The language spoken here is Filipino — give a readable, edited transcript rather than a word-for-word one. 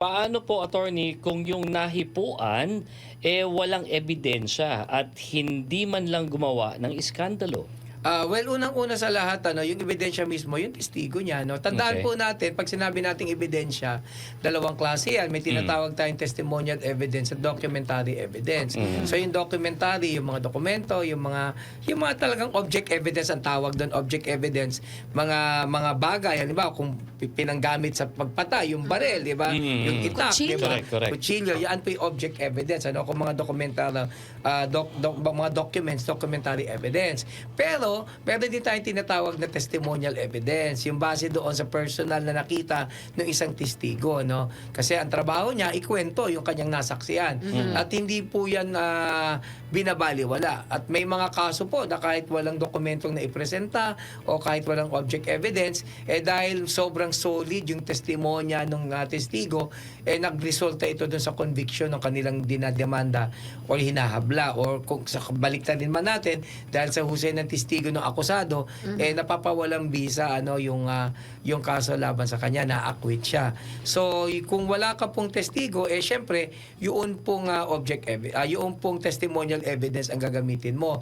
Paano po, attorney, kung yung nahipuan walang ebidensya at hindi man lang gumawa ng iskandalo? Well, unang-una sa lahat, yung ebidensya mismo, yung testigo niya. No? Tandaan Okay. po natin, pag sinabi nating ebidensya, dalawang klase yan. May tinatawag tayong testimonial evidence at documentary evidence. So yung documentary, yung mga dokumento, yung mga talagang object evidence ang tawag doon, object evidence, mga bagay, halimbawa kung pinanggamit sa pagpatay, yung barel, di ba? Yung itak, di ba? Correct. Kutsilyo, yan po yung object evidence. Kung mga documentary, mga documents, documentary evidence. Pero din tayong tinatawag na testimonial evidence, yung base doon sa personal na nakita ng isang testigo, no? Kasi ang trabaho niya, ikwento yung kanyang nasaksiyan. At hindi po yan binabaliwala. At may mga kaso po na kahit walang dokumentong na ipresenta o kahit walang object evidence, dahil sobrang solid yung testimonya ng testigo, nagresulta ito doon sa conviction ng kanilang dinademanda o hinahabla, or kung sa baliktad din man natin, dahil sa husay ng testigo ng akusado, napapawalang bisa yung kaso laban sa kanya, na-acquit siya. So kung wala ka pong testigo, syempre yun pong yun pong testimonial evidence ang gagamitin mo.